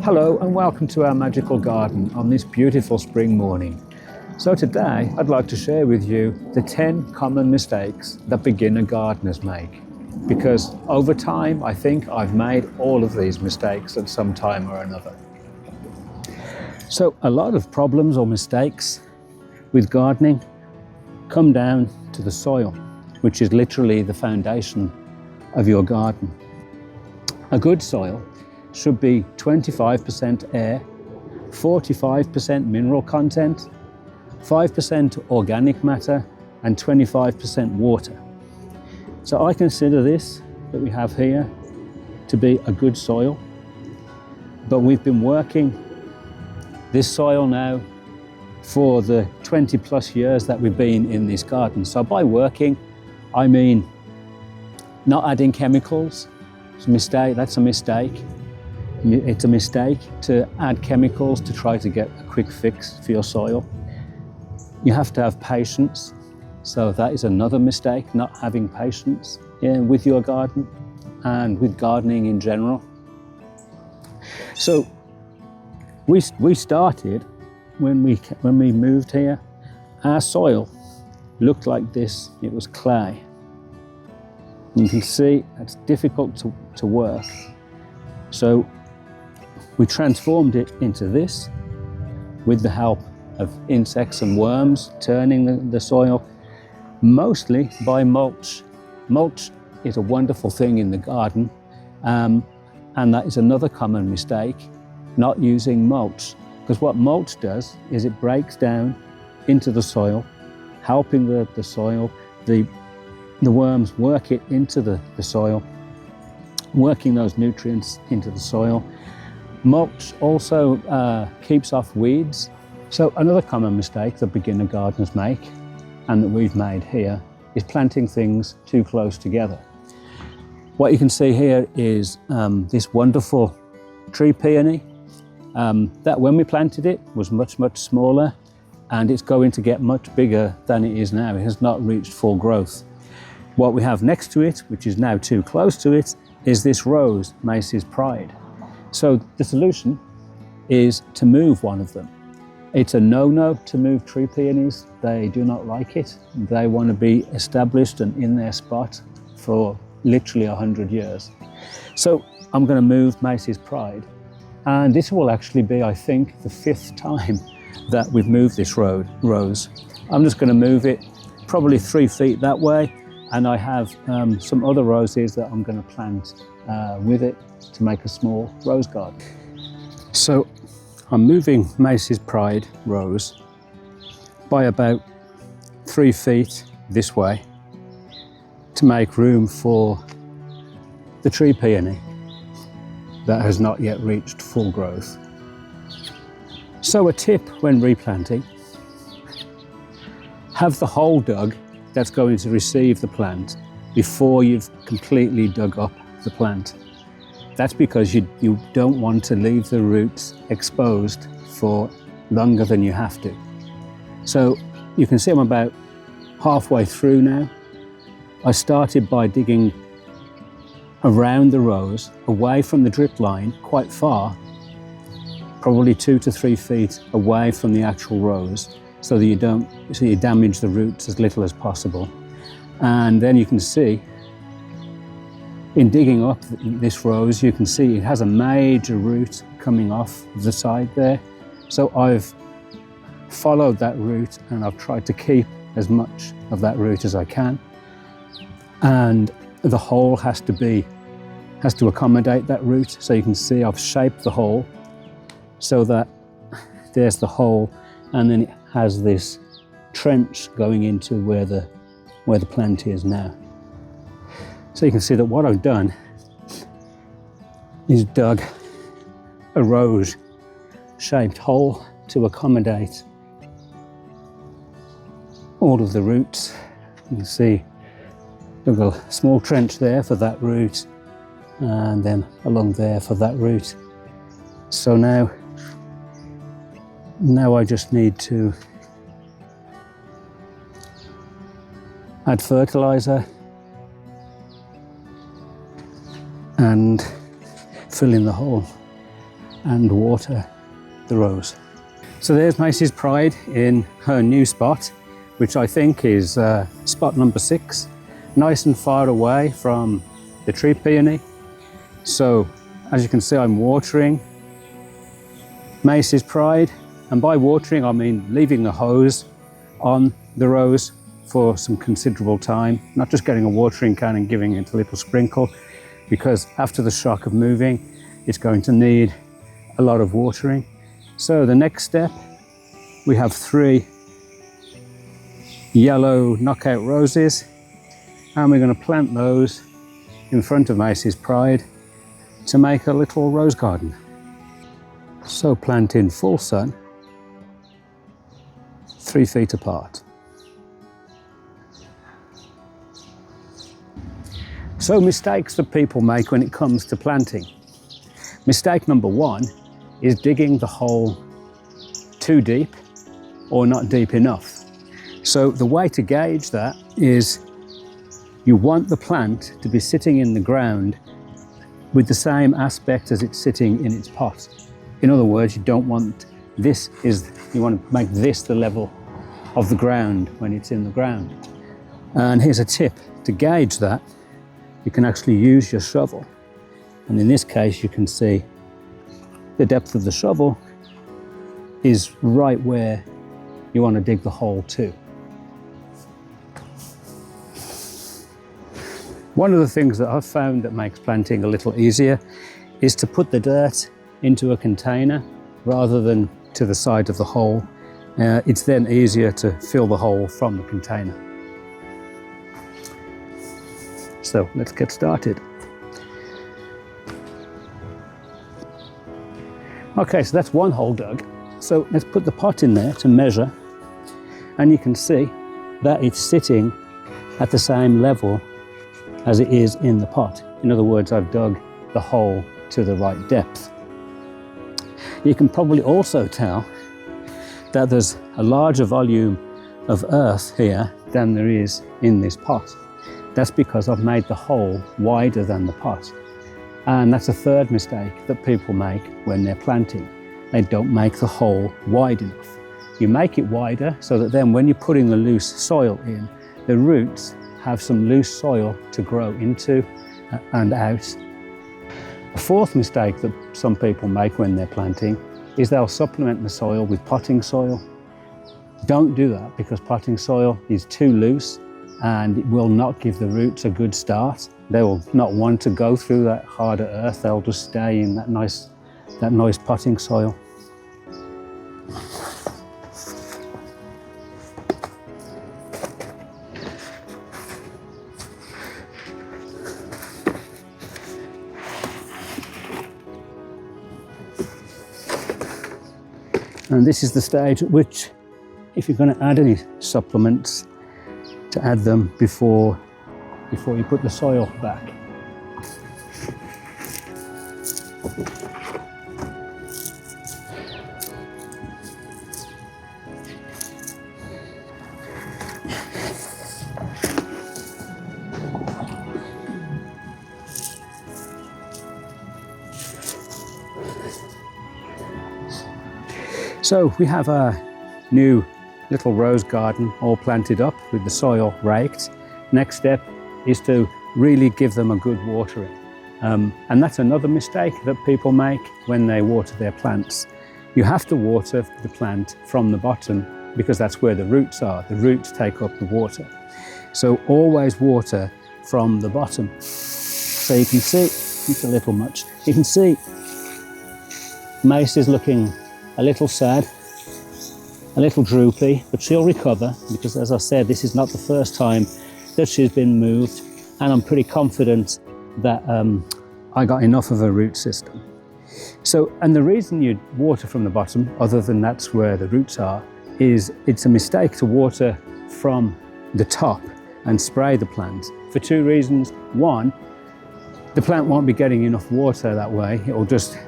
Hello and welcome to our magical garden on this beautiful spring morning. So today I'd like to share with you the 10 common mistakes that beginner gardeners make. Because over time I think I've made all of these mistakes at some time or another. So a lot of problems or mistakes with gardening come down to the soil, which is literally the foundation of your garden. A good soil should be 25% air, 45% mineral content, 5% organic matter, and 25% water. So I consider this that we have here to be a good soil, but we've been working this soil now for the 20 plus years that we've been in this garden. So by working, I mean not adding chemicals. It's a mistake, that's a mistake. It's a mistake to add chemicals to try to get a quick fix for your soil. You have to have patience. So that is another mistake, not having patience with your garden and with gardening in general. So we started when we moved here, our soil looked like this. It was clay. You can see it's difficult to work. So we transformed it into this with the help of insects and worms, turning the soil, mostly by mulch. Mulch is a wonderful thing in the garden, and that is another common mistake, not using mulch. Because what mulch does is it breaks down into the soil, helping the soil, the worms work it into the soil, working those nutrients into the soil. Mulch also keeps off weeds. So another common mistake that beginner gardeners make, and that we've made here, is planting things too close together. What you can see here is this wonderful tree peony that when we planted it was much, much smaller, and it's going to get much bigger than it is now. It has not reached full growth. What we have next to it, which is now too close to it, is this rose, Macy's Pride. So the solution is to move one of them. It's a no-no to move tree peonies. They do not like it. They want to be established and in their spot for literally 100 years. So I'm going to move Macy's Pride. And this will actually be, I think, the 5th time that we've moved this rose. I'm just going to move it probably 3 feet that way. And I have some other roses that I'm going to plant with it to make a small rose garden. So I'm moving Macy's Pride rose by about 3 feet this way to make room for the tree peony that has not yet reached full growth. So a tip when replanting, have the hole dug that's going to receive the plant before you've completely dug up the plant. That's because you don't want to leave the roots exposed for longer than you have to. So you can see I'm about halfway through now. I started by digging around the rose, away from the drip line, quite far, probably 2 to 3 feet away from the actual rose, so that you damage the roots as little as possible. And then you can see, in digging up this rose, you can see it has a major root coming off the side there. So I've followed that root and I've tried to keep as much of that root as I can. And the hole has to accommodate that root. So you can see I've shaped the hole so that there's the hole, and then it has this trench going into where the plant is now. So you can see that what I've done is dug a rose-shaped hole to accommodate all of the roots. You can see there's a small trench there for that root, and then along there for that root. So now I just need to add fertilizer and fill in the hole. and water the rose. So there's Macy's Pride in her new spot, which I think is spot number 6, nice and far away from the tree peony. So as you can see, I'm watering Macy's Pride, and by watering I mean leaving a hose on the rose for some considerable time, not just getting a watering can and giving it a little sprinkle, because after the shock of moving it's going to need a lot of watering. So the next step, we have 3 yellow knockout roses, and we're going to plant those in front of Macy's Pride to make a little rose garden. So plant in full sun, 3 feet apart. So mistakes that people make when it comes to planting. Mistake number 1 is digging the hole too deep or not deep enough. So the way to gauge that is you want the plant to be sitting in the ground with the same aspect as it's sitting in its pot. In other words, you don't want you want to make this the level of the ground when it's in the ground. And here's a tip to gauge that. You can actually use your shovel, and in this case you can see the depth of the shovel is right where you want to dig the hole to. One of the things that I've found that makes planting a little easier is to put the dirt into a container rather than to the side of the hole. It's then easier to fill the hole from the container. So let's get started. Okay, so that's one hole dug. So let's put the pot in there to measure, and you can see that it's sitting at the same level as it is in the pot. In other words, I've dug the hole to the right depth. You can probably also tell that there's a larger volume of earth here than there is in this pot. That's because I've made the hole wider than the pot. And that's a third mistake that people make when they're planting. They don't make the hole wide enough. You make it wider so that then when you're putting the loose soil in, the roots have some loose soil to grow into and out. A fourth mistake that some people make when they're planting is they'll supplement the soil with potting soil. Don't do that, because potting soil is too loose and it will not give the roots a good start. They will not want to go through that harder earth. They'll just stay in that nice potting soil. And this is the stage at which, if you're going to add any supplements, to add them before you put the soil back. So we have a new little rose garden all planted up with the soil raked. Next step is to really give them a good watering. And that's another mistake that people make when they water their plants. You have to water the plant from the bottom because that's where the roots are. The roots take up the water. So always water from the bottom. So you can see, it's a little much. You can see Mace is looking a little sad, a little droopy, but she'll recover because, as I said, this is not the first time that she's been moved, and I'm pretty confident that I got enough of a root system. So, and the reason you water from the bottom, other than that's where the roots are, is it's a mistake to water from the top and spray the plant for 2 reasons. One, the plant won't be getting enough water that way. It will just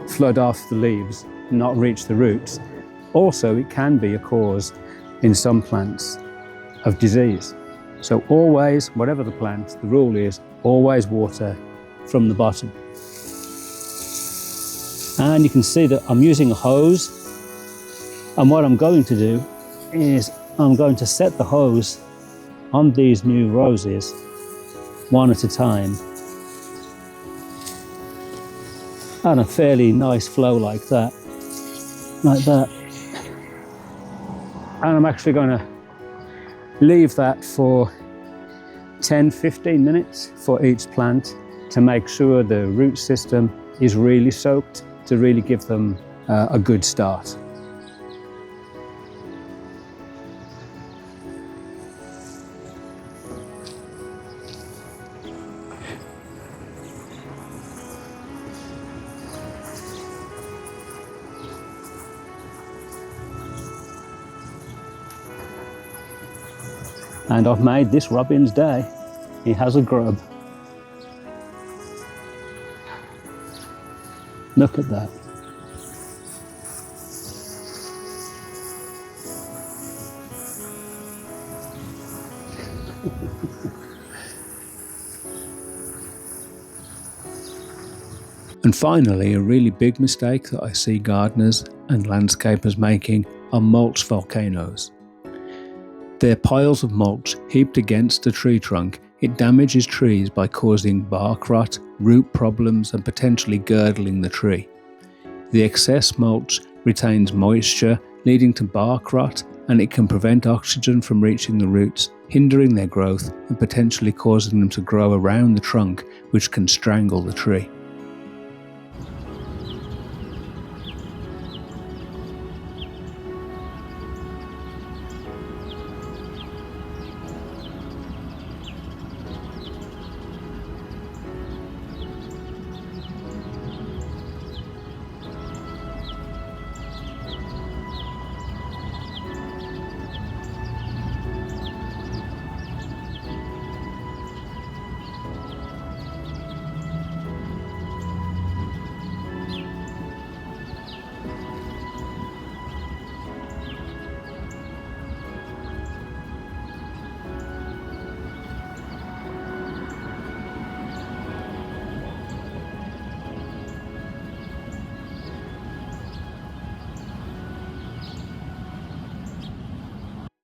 flood off the leaves, not reach the roots. Also, it can be a cause in some plants of disease. So always, whatever the plant, the rule is always water from the bottom. And you can see that I'm using a hose, and what I'm going to do is I'm going to set the hose on these new roses one at a time, and a fairly nice flow like that. And I'm actually going to leave that for 10-15 minutes for each plant to make sure the root system is really soaked, to really give them a good start. And I've made this robin's day. He has a grub. Look at that. And finally, a really big mistake that I see gardeners and landscapers making are mulch volcanoes. They're piles of mulch heaped against a tree trunk. It damages trees by causing bark rot, root problems, and potentially girdling the tree. The excess mulch retains moisture, leading to bark rot, and it can prevent oxygen from reaching the roots, hindering their growth and potentially causing them to grow around the trunk, which can strangle the tree.